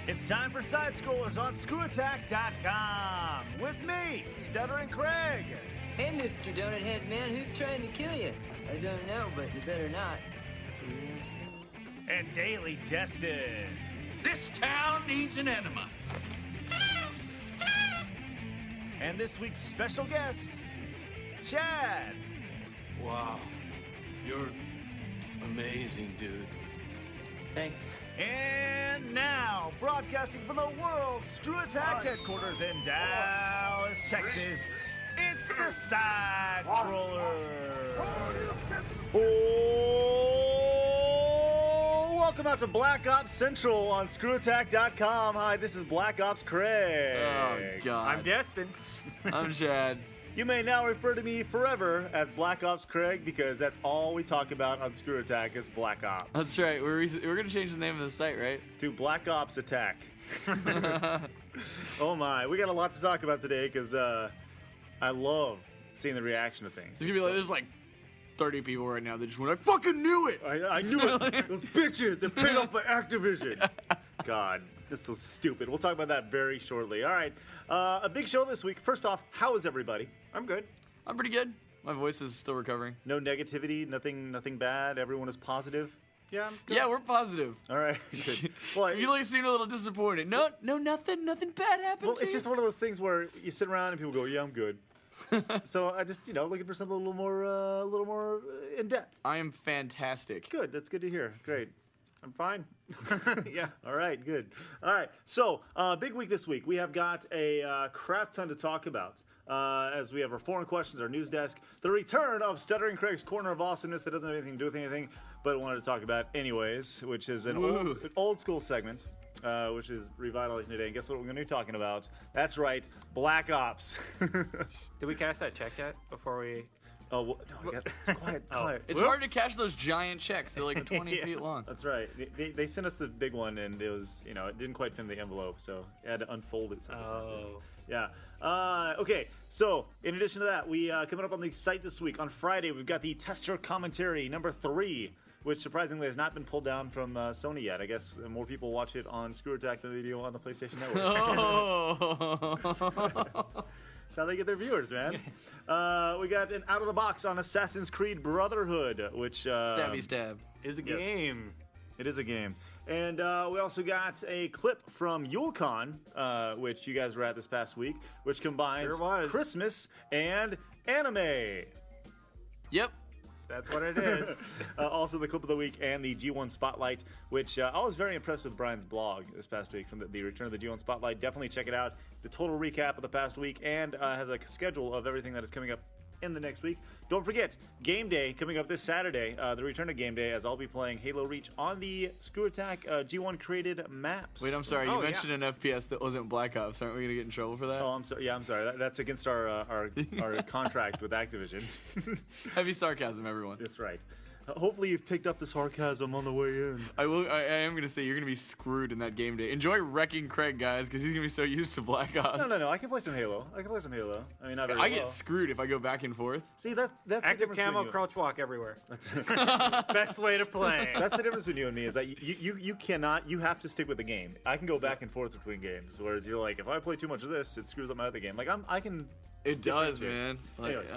It's time for SideScrollers on ScrewAttack.com with me, Stuttering Craig. Hey, Mr. Donut Head Man, who's trying to kill you? I don't know, but you better not. And Daily Destin. This town needs an enema. And this week's special guest, Chad. Wow. You're amazing, dude. Thanks. And now, broadcasting from the world's ScrewAttack headquarters in Dallas, Texas, it's the SideScrollers. Oh, welcome out to Black Ops Central on ScrewAttack.com. Hi, this is Black Ops Craig. Oh, God. I'm Destin. I'm Chad. You may now refer to me forever as Black Ops Craig because that's all we talk about on ScrewAttack is Black Ops. That's right. We're going to change the name of the site, right? To BlackOpsAttack. Oh my, we got a lot to talk about today because I love seeing the reaction to things. There's like 30 people right now that just went, I fucking knew it! I knew it! Those bitches! They're paid off by Activision! God, this is so stupid. We'll talk about that very shortly. All right, a big show this week. First off, how is everybody? I'm good. I'm pretty good. My voice is still recovering. No negativity, nothing bad. Everyone is positive. Yeah, I'm good. Yeah, we're positive. All right. Good. Well, You like seem a little disappointed. No, nothing bad happened to it's you. just one of those things where you sit around and people go, "Yeah, I'm good." So I just, looking for something a little more in depth. I am fantastic. Good. That's good to hear. Great. I'm fine. Yeah. All right, good. All right, so big week this week. We have got a crap ton to talk about as we have our foreign questions, our news desk, the return of Stuttering Craig's Corner of Awesomeness that doesn't have anything to do with anything, but wanted to talk about anyways, which is an old school segment, which is revitalizing today. And guess what we're going to be talking about? That's right, Black Ops. Did we cash that check yet before we... Oh, well, no, quiet. It's hard to catch those giant checks. They're like 20 feet long. That's right. They sent us the big one, and it was, it didn't quite fit in the envelope, so I had to unfold it. Oh. Yeah. Okay, so in addition to that, we coming up on the site this week. On Friday, we've got the Tester Commentary number 3, which surprisingly has not been pulled down from Sony yet. I guess more people watch it on ScrewAttack than they do on the PlayStation Network. Oh. That's how they get their viewers, man. We got an out-of-the-box on Assassin's Creed Brotherhood, which... Stabby stab. Is a Yes. game. It is a game. And we also got a clip from YuleCon, which you guys were at this past week, which combines Sure was. Christmas and anime. Yep. That's what it is. Also, the clip of the week and the G1 Spotlight, which I was very impressed with Brian's blog this past week from the return of the G1 Spotlight. Definitely check it out. It's a total recap of the past week and has a schedule of everything that is coming up in the next week. Don't forget, Game Day coming up this Saturday, the return of Game Day, as I'll be playing Halo Reach on the ScrewAttack G1 created maps. Wait, I'm sorry. You Oh, mentioned an FPS that wasn't Black Ops. Aren't we going to get in trouble for that? Oh, I'm sorry. Yeah, I'm sorry. That's against our contract with Activision. Heavy sarcasm, everyone. That's right. Hopefully you've picked up the sarcasm on the way in. I am going to say you're going to be screwed in that game day. Enjoy wrecking Craig, guys, because he's going to be so used to Black Ops. No. I can play some Halo. I mean, not very I well. get screwed if I go back and forth. See, that's the Active difference camo, between you. crouch walk everywhere. Best way to play. That's the difference between you and me is that you cannot. You have to stick with the game. I can go back and forth between games, whereas you're like, if I play too much of this, it screws up my other game. Like I can. It does, differentiate. man. Like, Anyways.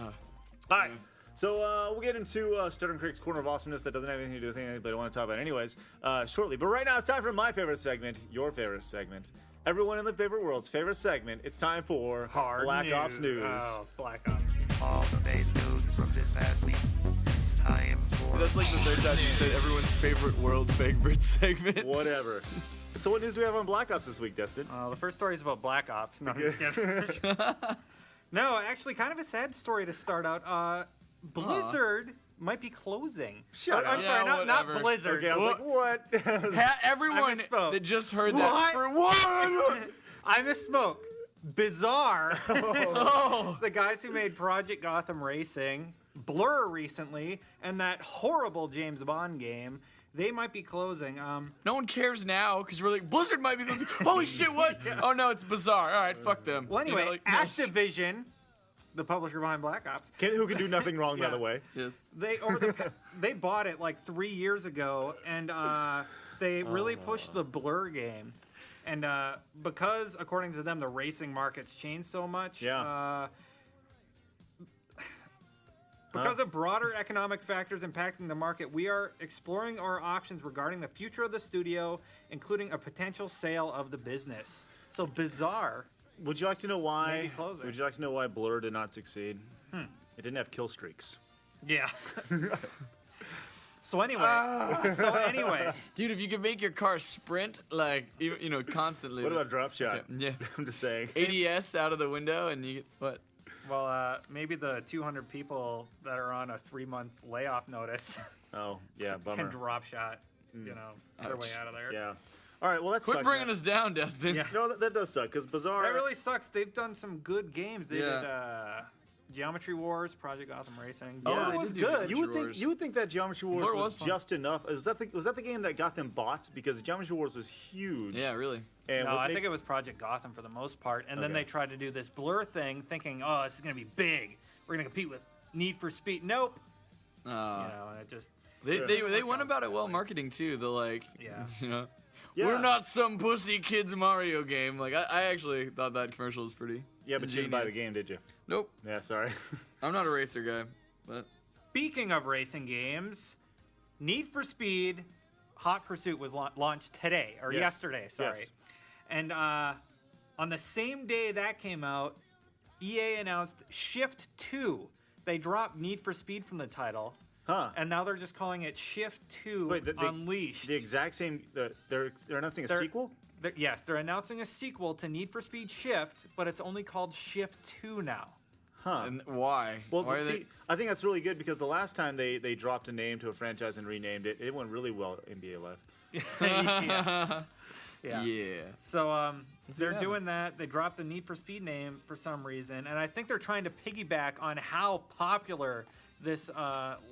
All right. So we'll get into Stuttering Craig's Corner of Awesomeness that doesn't have anything to do with anything, but I want to talk about it anyways shortly. But right now it's time for my favorite segment, your favorite segment, everyone in the favorite world's favorite segment. It's time for Hard Black news. Ops News. Oh, Black Ops. All the day's news from this past week. It's time for that's like the third time you said everyone's favorite world favorite segment. Whatever. So what news do we have on Black Ops this week, Destin? The first story is about Black Ops. No, I'm just kidding. No, actually, kind of a sad story to start out. Blizzard might be closing. Shut up. I'm sorry, Yeah, not whatever. Blizzard. Okay, I was like, what? Everyone misspoke. that just heard that. What? For what? I misspoke. Bizarre. Oh. The guys who made Project Gotham Racing, Blur recently, and that horrible James Bond game, they might be closing. No one cares now because we're like, Blizzard might be closing. Holy shit, what? Oh no, it's bizarre. All right, fuck them. Well, anyway, like, no, Activision, the publisher behind Black Ops, Who can do nothing wrong, by Yeah. the way. Yes. they bought it like 3 years ago, and They really pushed the Blur game. And because, according to them, the racing market's changed so much, because of broader economic factors impacting the market, we are exploring our options regarding the future of the studio, including a potential sale of the business. So bizarre. Would you like to know why? Maybe closer. Would you like to know why Blur did not succeed? It didn't have kill streaks. Yeah. So anyway, Dude, if you could make your car sprint, like, constantly. What about drop shot? Yeah. I'm just saying. ADS out of the window and you get, what? well, maybe the 200 people that are on a 3-month layoff notice Oh, yeah, can bummer. drop shot, their way out of there. Yeah. All right, well, that's Quit bringing us down, Destin. Yeah. No, that does suck, because Bizarre... That really sucks. They've done some good games. They Yeah. did Geometry Wars, Project Gotham Racing. Yeah, Oh, they it was did do good. Geometry You would think that Geometry Wars Blur was was fun. just enough. Was that the game that got them bought? Because Geometry Wars was huge. Yeah, really. And No, what I they- think it was Project Gotham for the most part. And then Okay. they tried to do this Blur thing, thinking, oh, this is going to be big. We're going to compete with Need for Speed. Nope. And it just... They went about it well marketing too. The Yeah. Yeah. we're not some pussy kids Mario game. Like I actually thought that commercial was pretty. Yeah, but you didn't buy the ingenious. game, did you? Nope. Yeah, sorry. I'm not a racer guy, but Speaking of racing games, Need for Speed Hot Pursuit was launched today, or Yes. yesterday, sorry. Yes. And on the same day that came out, EA announced Shift 2. They dropped Need for Speed from the title, Huh. and now they're just calling it Shift 2 Wait, Unleashed. The exact same... they're announcing a They're- sequel? Yes, they're announcing a sequel to Need for Speed Shift, but it's only called Shift 2 now. Huh. and why? Well, Why are see, I think that's really good because the last time they dropped a name to a franchise and renamed it, it went really well at NBA Live. Yeah. Yeah. So see they're what doing happens. that. They dropped the Need for Speed name for some reason, and I think they're trying to piggyback on how popular this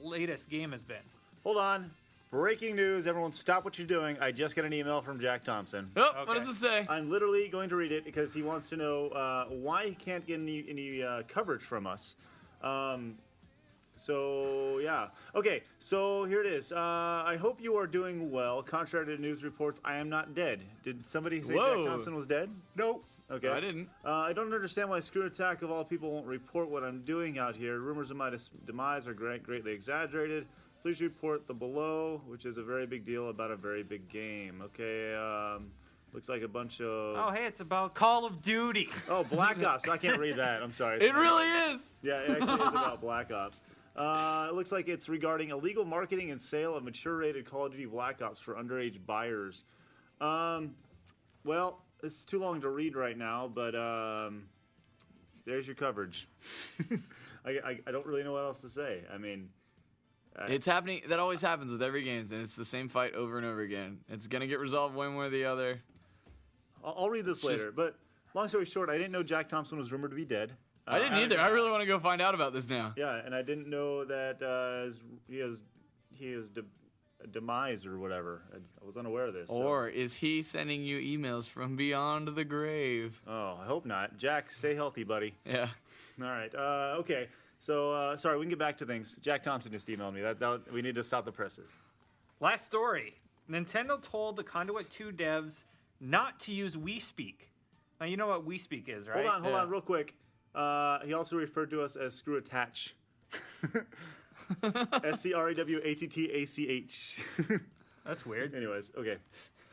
latest game has been. Hold on. Breaking news. Everyone stop what you're doing. I just got an email from Jack Thompson. Oh, what Okay. does it say? I'm literally going to read it because he wants to know why he can't get any coverage from us. So, yeah. Okay, so here it is. I hope you are doing well. Contrary to news reports, I am not dead. Did somebody say Whoa. Jack Thompson was dead? Nope. Okay. I didn't. I don't understand why ScrewAttack, of all people, won't report what I'm doing out here. Rumors of my demise are greatly exaggerated. Please report the below, which is a very big deal about a very big game. Okay, looks like a bunch of... Oh, hey, it's about Call of Duty. Oh, Black Ops. I can't read that. I'm sorry. It really is. Yeah, it actually is about Black Ops. It looks like it's regarding illegal marketing and sale of mature-rated Call of Duty Black Ops for underage buyers. Well, it's too long to read right now, but there's your coverage. I don't really know what else to say. I mean... It's happening. That always happens with every game, and it's the same fight over and over again. It's gonna get resolved one way or the other. I'll read this It's just- later, but long story short, I didn't know Jack Thompson was rumored to be dead. I didn't either. I really want to go find out about this now. Yeah, and I didn't know that he has demise or whatever. I was unaware of this. so- Or is he sending you emails from beyond the grave? Oh, I hope not. Jack, stay healthy, buddy. Yeah. All right. Okay. So sorry, we can get back to things. Jack Thompson just emailed me. That we need to stop the presses. Last story. Nintendo told the Conduit 2 devs not to use WeSpeak. Now, you know what WeSpeak is, right? Hold Yeah. on, real quick. He also referred to us as ScrewAttack. ScrewAttack. That's weird. Anyways, okay.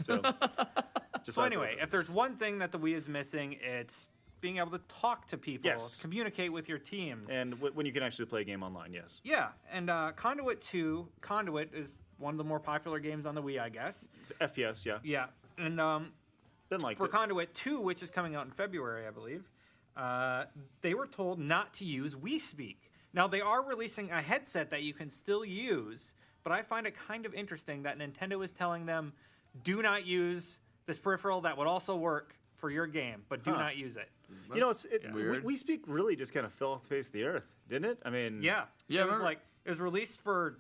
So, just So wanted to- anyway, if there's one thing that the Wii is missing, it's being able to talk to people, Yes. communicate with your teams. and when you can actually play a game online, yes. Yeah, and Conduit is one of the more popular games on the Wii, I guess. FPS, yeah. Yeah, and Didn't like for it. Conduit 2, which is coming out in February, I believe, they were told not to use WeSpeak. Now, they are releasing a headset that you can still use, but I find it kind of interesting that Nintendo is telling them, do not use this peripheral that would also work for your game, but do Huh. not use it. You know, weird. We Speak really just kind of fell off the face of the earth, didn't it? I mean, Yeah. Yeah, It was remember- like, it was released for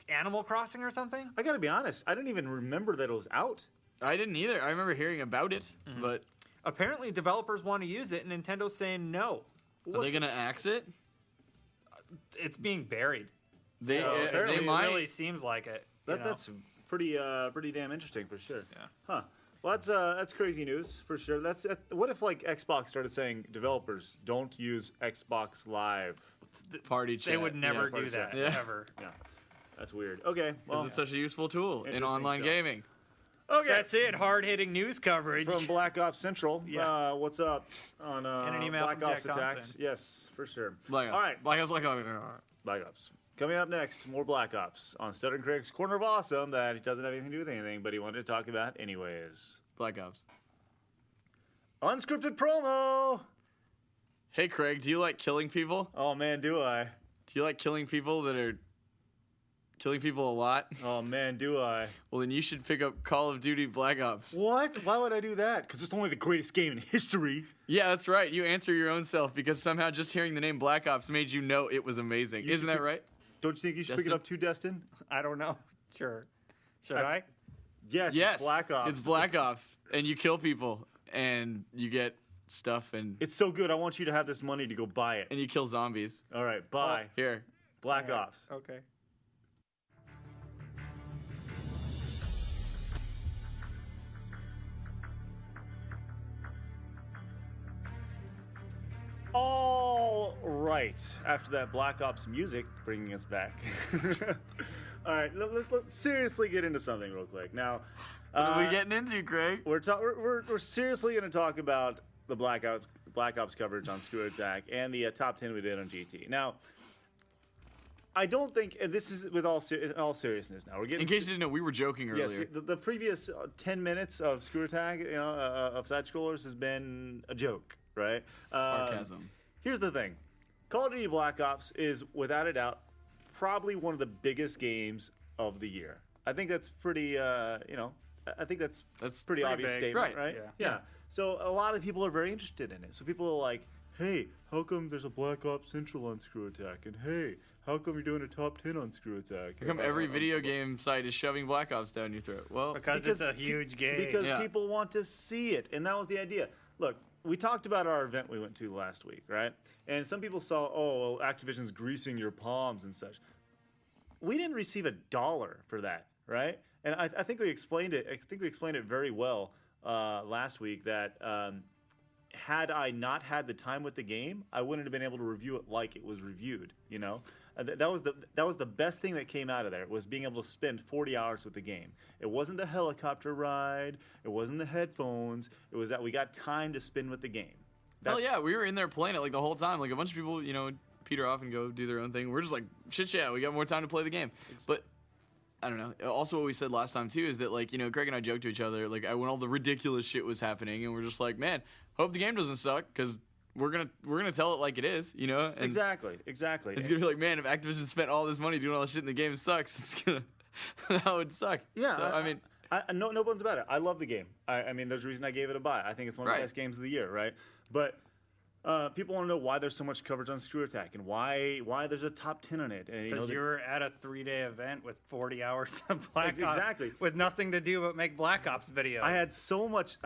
Animal Crossing or something? I got to be honest. I didn't even remember that it was out. I didn't either. I remember hearing about it, but Apparently, developers want to use it, and Nintendo's saying no. are they gonna axe it? It's being buried. They So they it might. really seems like it. you know? That's pretty damn interesting for sure. Yeah. Huh. Well, that's crazy news for sure. What if like Xbox started saying developers don't use Xbox Live? Party chat. They would never party do chat. that, Yeah. ever. Yeah, that's weird. Okay, well, Because it's such a useful tool in Interesting online stuff. gaming. okay. That's it. Hard-hitting news coverage. From Black Ops Central. Yeah. What's up on And an email from Jack BlackOpsAttack? Thompson. Yes, for sure. Black Ops. All right, Black Ops, Black Ops. Black Ops. Coming up next, more Black Ops on Stuttering Craig's Corner of Awesome that he doesn't have anything to do with anything, but he wanted to talk about anyways. Black Ops. Unscripted promo! Hey, Craig, do you like killing people? Oh man, do I? Do you like killing people that are killing people a lot? Oh man, do I? Well, then you should pick up Call of Duty Black Ops. What? Why would I do that? Because it's only the greatest game in history. Yeah, that's right. You answer your own self because somehow just hearing the name Black Ops made you know it was amazing. You Isn't should that right? Don't you think you should pick it Destin? up too, Destin? I don't know. Sure. Should I? Yes, Yes. Black Ops. It's Black Ops. And you kill people. And you get stuff and It's so good. I want you to have this money to go buy it. you kill zombies. All right, buy Here. Black Ops. Okay. All right. After that Black Ops music bringing us back. All right, let's seriously get into something real quick. Now, What are we getting into, Craig? we're seriously going to talk about the Black Ops coverage on ScrewAttack and the top 10 we did on GT. Now, I don't think and this is with all seriousness. Now we're getting In case you didn't know, we were joking yes, earlier. the previous 10 minutes of ScrewAttack, of SideScrollers has been a joke, right? Sarcasm. Here's the thing. Call of Duty Black Ops is, without a doubt, probably one of the biggest games of the year. I think that's pretty, I think that's That's pretty pretty obvious big. statement, Right. right? Yeah. So a lot of people are very interested in it. So people are like, hey, how come there's a Black Ops Central on ScrewAttack? And hey, how come you're doing a top 10 on ScrewAttack? How come every video game site is shoving Black Ops down your throat? Well, Because it's a huge game. Because Yeah. people want to see it, and that was the idea. Look, we talked about our event we went to last week, right? And some people saw, oh, well, Activision's greasing your palms and such. We didn't receive $1 for that, right? And I think we explained it. I think we explained it very well last week. That had I not had the time with the game, I wouldn't have been able to review it like it was reviewed. You know, that was the best thing that came out of there, was being able to spend 40 hours with the game. It wasn't the helicopter ride. It wasn't the headphones. It was that we got time to spend with the game. hell yeah, we were in there playing it like the whole time. Like a bunch of people, peter off and go do their own thing. We're just like, shit, yeah, we got more time to play the game. But I don't know. Also, what we said last time too is that, like, Craig and I joked to each other, like, when all the ridiculous shit was happening, and we're just like, man, hope the game doesn't suck, because we're gonna tell it like it is, And Exactly. It's gonna be like, man, if Activision spent all this money doing all this shit and the game sucks, it's gonna that would suck. Yeah, So, I mean, no bones about it. I love the game. I mean, there's a reason I gave it a buy. I think it's one of the Right. best games of the year, right? But people want to know why there's so much coverage on ScrewAttack and why there's a top 10 on it. And, Because you were at a 3-day event with 40 hours of Black Ops. Exactly. With nothing to do but make Black Ops videos. I had so much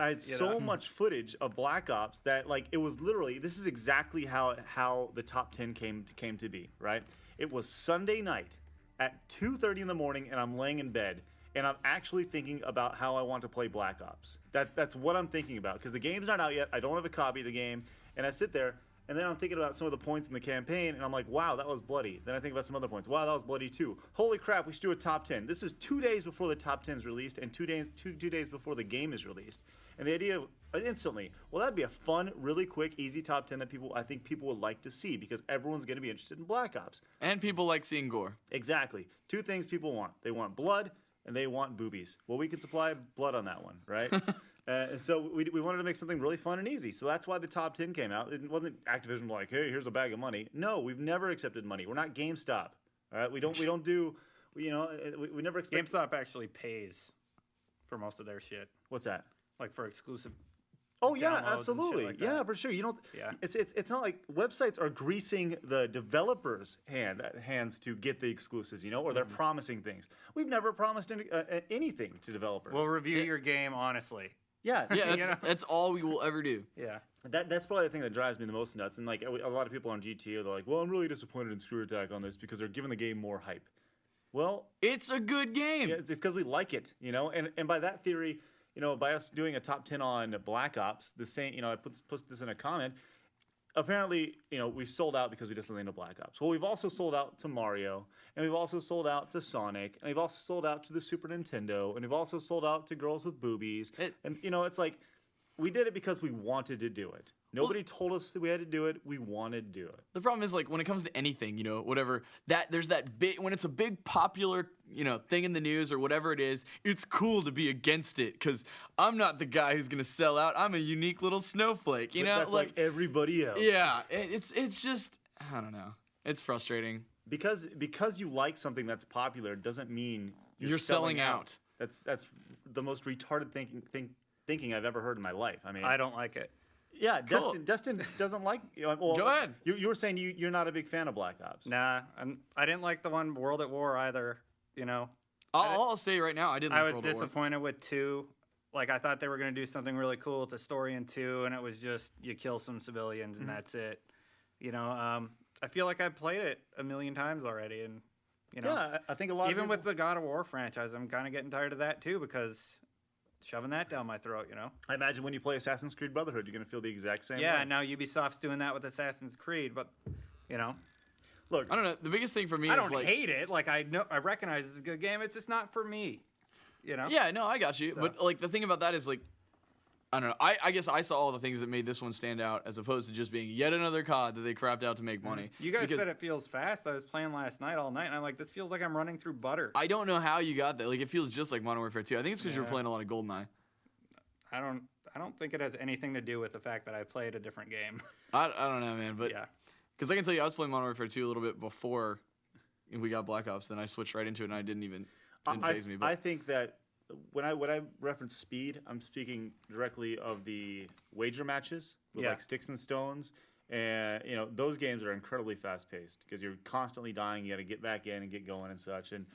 much footage of Black Ops that, like, it was literally, this is exactly how the top 10 came to be, right? It was Sunday night at 2:30 in the morning, and I'm laying in bed, and I'm actually thinking about how I want to play Black Ops. That's what I'm thinking about, because the game's not out yet. I don't have a copy of the game, and I sit there, and then I'm thinking about some of the points in the campaign, and I'm like, wow, that was bloody. Then I think about some other points. Wow, that was bloody too. Holy crap, we should do a top 10. This is 2 days before the top 10 is released, and 2 days before the game is released. And the idea instantly, well, that'd be a fun, really quick, easy top 10 that I think people would like to see, because everyone's going to be interested in Black Ops. and people like seeing gore. Exactly. 2 things people want. They want blood, and they want boobies. Well, we can supply blood on that one, right? And so we wanted to make something really fun and easy. So that's why the top 10 came out. It wasn't Activision like, hey, here's a bag of money. No, we've never accepted money. We're not GameStop. All right, we don't do, we never expect. GameStop actually pays for most of their shit. What's that? Like for exclusive. Oh yeah, downloads and shit absolutely. like Yeah, that. for sure. You don't. Yeah. It's not like websites are greasing the developers' hands to get the exclusives, or they're promising things. We've never promised anything to developers. We'll review your game honestly. yeah, Yeah, that's all we will ever do. Yeah. That's probably the thing that drives me the most nuts. And like a lot of people on GTA, they're like, "Well, I'm really disappointed in ScrewAttack on this because they're giving the game more hype." Well, It's a good game. yeah, it's because we like it, and by that theory, by us doing a top 10 on Black Ops, the same, I put this in a comment. Apparently, we've sold out because we just listened to Black Ops. Well, we've also sold out to Mario, and we've also sold out to Sonic, and we've also sold out to the Super Nintendo, and we've also sold out to Girls with Boobies. And it's like, we did it because we wanted to do it. Nobody told us that we had to do it. We wanted to do it. The problem is, like, when it comes to anything, whatever, there's that big, when it's a big popular, thing in the news or whatever it is, it's cool to be against it because I'm not the guy who's going to sell out. I'm a unique little snowflake, That's like everybody else. Yeah, it's just, I don't know. It's frustrating. Because you like something that's popular doesn't mean You're selling out. That's the most retarded thinking I've ever heard in my life. I mean, I don't like it. yeah, Cool. Destin doesn't like. Well, Go ahead. You were saying you're not a big fan of Black Ops. Nah, I didn't like the one World at War either. I'll say right now, I didn't. I like was World at War. disappointed with 2. Like, I thought they were going to do something really cool with the story in 2, and it was just you kill some civilians and that's it. I feel like I've played it a million times already, and Yeah, I think a lot. even of with people, the God of War franchise, I'm kind of getting tired of that too because shoving that down my throat. I imagine when you play Assassin's Creed Brotherhood, you're gonna feel the exact same. Yeah, way. and now Ubisoft's doing that with Assassin's Creed, but Look, I don't know. The biggest thing for me I is don't like, hate it. Like I recognize it's a good game. It's just not for me. yeah, no, I got you. But like the thing about that is like, I don't know. I guess I saw all the things that made this one stand out as opposed to just being yet another COD that they crapped out to make money. You guys Because said it feels fast. I was playing last night all night, and I'm like, this feels like I'm running through butter. I don't know how you got that. Like it feels just like Modern Warfare 2. I think it's because you were Yeah. playing a lot of GoldenEye. I don't think it has anything to do with the fact that I played a different game. I don't know, man. But Yeah. because I can tell you, I was playing Modern Warfare 2 a little bit before we got Black Ops. Then I switched right into it, and it didn't phase me. But I think that when I reference speed, I'm speaking directly of the wager matches with Yeah. like sticks and stones, and those games are incredibly fast paced because you're constantly dying. You got to get back in and get going and such, and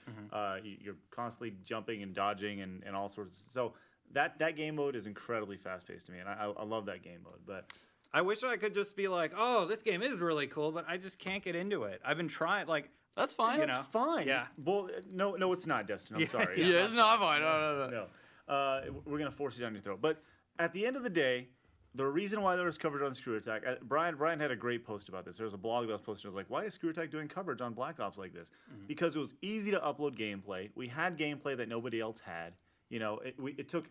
you're constantly jumping and dodging and all sorts. So that game mode is incredibly fast paced to me, and I love that game mode. But I wish I could just be like, oh, this game is really cool, but I just can't get into it. I've been trying, like, that's fine. that's fine. Yeah. Well, no, it's not, Destin. I'm sorry. Yeah, it's not fine. No. No, we're gonna force you down your throat. But at the end of the day, the reason why there was coverage on ScrewAttack, Brian had a great post about this. There was a blog that was posted. I was like, why is ScrewAttack doing coverage on Black Ops like this? Because it was easy to upload gameplay. We had gameplay that nobody else had. It took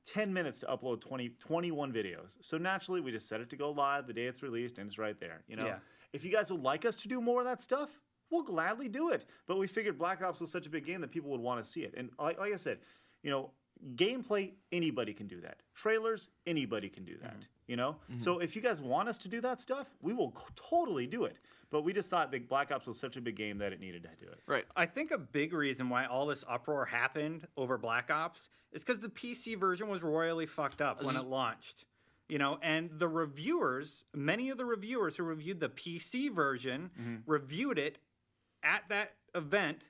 10 minutes to upload 21 videos. So naturally, we just set it to go live the day it's released, and it's right there. Yeah. If you guys would like us to do more of that stuff, we'll gladly do it. But we figured Black Ops was such a big game that people would want to see it. And like I said, gameplay, anybody can do that. Trailers, anybody can do that. So if you guys want us to do that stuff, we will totally do it. But we just thought that Black Ops was such a big game that it needed to do it. Right. I think a big reason why all this uproar happened over Black Ops is because the PC version was royally fucked up when it launched. And the reviewers, many of the reviewers who reviewed the PC version, reviewed it at that event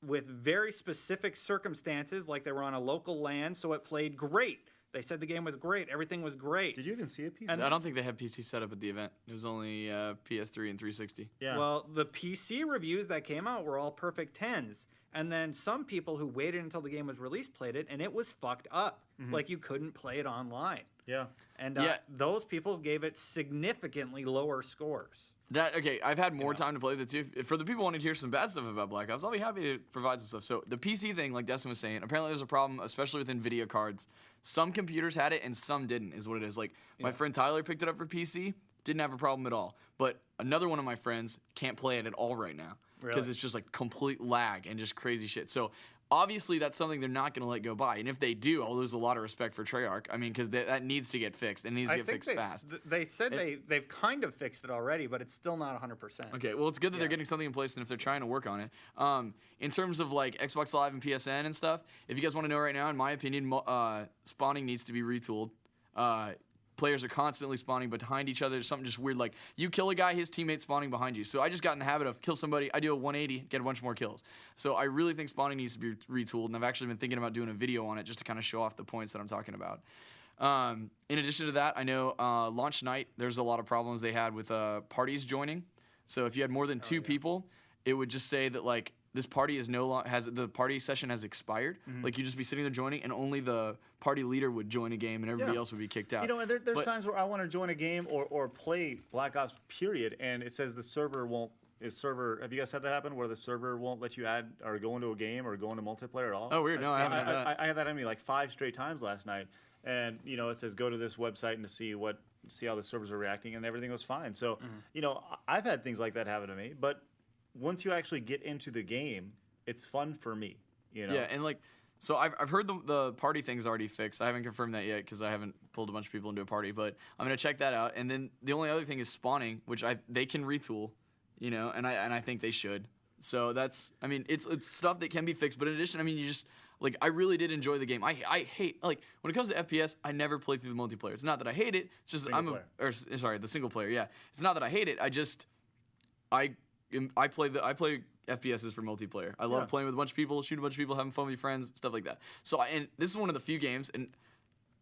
with very specific circumstances, like they were on a local LAN, so it played great. They said the game was great. Everything was great. Did you even see a PC? I don't think they had PC set up at the event. It was only PS3 and 360. Yeah. Well, the PC reviews that came out were all perfect 10s. And then some people who waited until the game was released played it, and it was fucked up. Like, you couldn't play it online. yeah. And Yeah. those people gave it significantly lower scores. Okay, I've had more time to play the two. For the people wanting to hear some bad stuff about Black Ops, I'll be happy to provide some stuff. So the PC thing, like Destin was saying, apparently there's a problem, especially with NVIDIA cards. Some computers had it and some didn't, is what it is. Like, my friend Tyler picked it up for PC, didn't have a problem at all. But another one of my friends can't play it at all right now. Because Really? it's just like complete lag and just crazy shit. So obviously that's something they're not going to let go by. And if they do, I'll lose a lot of respect for Treyarch. I mean, because that needs to get fixed. It needs to get fixed fast. They said they've kind of fixed it already, but it's still not 100%. Okay, well, it's good that they're getting something in place, and if they're trying to work on it. In terms of like Xbox Live and PSN and stuff, if you guys want to know right now, in my opinion, spawning needs to be retooled. Players are constantly spawning behind each other. There's something just weird, like you kill a guy, his teammate's spawning behind you. So I just got in the habit of kill somebody, I do a 180, get a bunch more kills. So I really think spawning needs to be retooled, and I've actually been thinking about doing a video on it just to kind of show off the points that I'm talking about. In addition to that, I know launch night, there's a lot of problems they had with parties joining. So if you had more than two people, it would just say that like this party is no longer the party session has expired. Like you just be sitting there joining, and only the party leader would join a game, and everybody else would be kicked out. You know, and there's times where I want to join a game or play Black Ops period, and it says the server won't. Have you guys had that happen where the server won't let you add or go into a game or go into multiplayer at all? Oh, weird. No, I haven't had that. I had that happen to me like 5 straight times last night, and you know it says go to this website and to see how the servers are reacting, and everything was fine. So you know I've had things like that happen to me, but once you actually get into the game, it's fun for me. You know? Yeah, and like. So I've heard the party thing's already fixed. I haven't confirmed that yet because I haven't pulled a bunch of people into a party, but I'm gonna check that out. And then the only other thing is spawning, which they can retool, you know, and I think they should. So it's stuff that can be fixed. But in addition, I mean, you just like I really did enjoy the game. I hate like when it comes to FPS, I never play through the multiplayer. It's not that I hate it. It's just the single player. Yeah, it's not that I hate it. I just I play FPSs for multiplayer. I love playing with a bunch of people, shooting a bunch of people, having fun with your friends, stuff like that. So, and this is one of the few games, and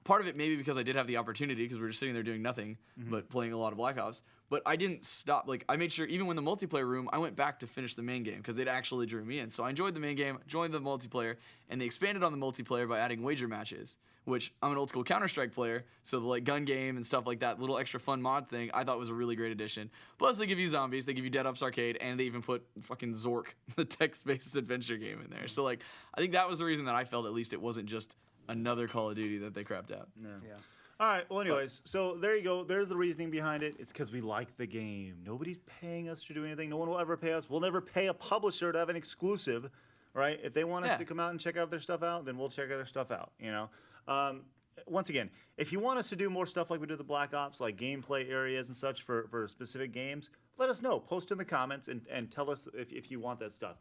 part of it maybe because I did have the opportunity because we were just sitting there doing nothing but playing a lot of Black Ops. But I didn't stop. Like I made sure even when the multiplayer room, I went back to finish the main game because it actually drew me in. So I enjoyed the main game, joined the multiplayer, and they expanded on the multiplayer by adding wager matches. Which I'm an old school Counter-Strike player, so the like gun game and stuff like that, little extra fun mod thing, I thought was a really great addition. Plus they give you zombies, they give you Dead Ups Arcade, and they even put fucking Zork, the text-based adventure game in there. So like I think that was the reason that I felt at least it wasn't just another Call of Duty that they crapped out. Yeah. All right. Well, anyways, so there you go. There's the reasoning behind it. It's because we like the game. Nobody's paying us to do anything. No one will ever pay us. We'll never pay a publisher to have an exclusive, right? If they want us to come out and check out their stuff out, then we'll check out their stuff out. You know. Once again, if you want us to do more stuff like we do the Black Ops, like gameplay areas and such for specific games, let us know. Post in the comments and tell us if you want that stuff.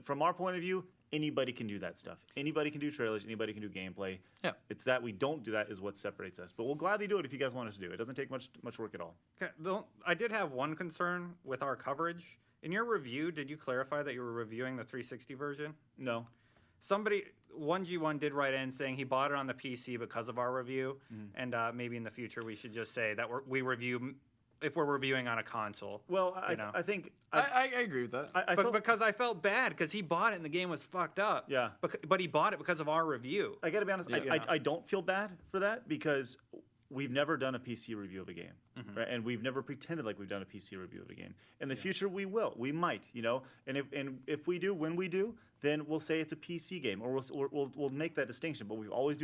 From our point of view, anybody can do that stuff. Anybody can do trailers. Anybody can do gameplay. Yeah. It's that we don't do that is what separates us. But we'll gladly do it if you guys want us to do it. It doesn't take much work at all. Okay, I did have one concern with our coverage. In your review, did you clarify that you were reviewing the 360 version? No. Somebody, 1G1 did write in saying he bought it on the PC because of our review, and maybe in the future we should just say that we review if we're reviewing on a console. Well, I think I agree with that. Because I felt bad because he bought it and the game was fucked up. Yeah. But he bought it because of our review. I got to be honest. I don't feel bad for that because we've never done a PC review of a game, right? And we've never pretended like we've done a PC review of a game. In the future, we will. We might, you know. And if we do, when we do, then we'll say it's a PC game, or we'll make that distinction. But we've always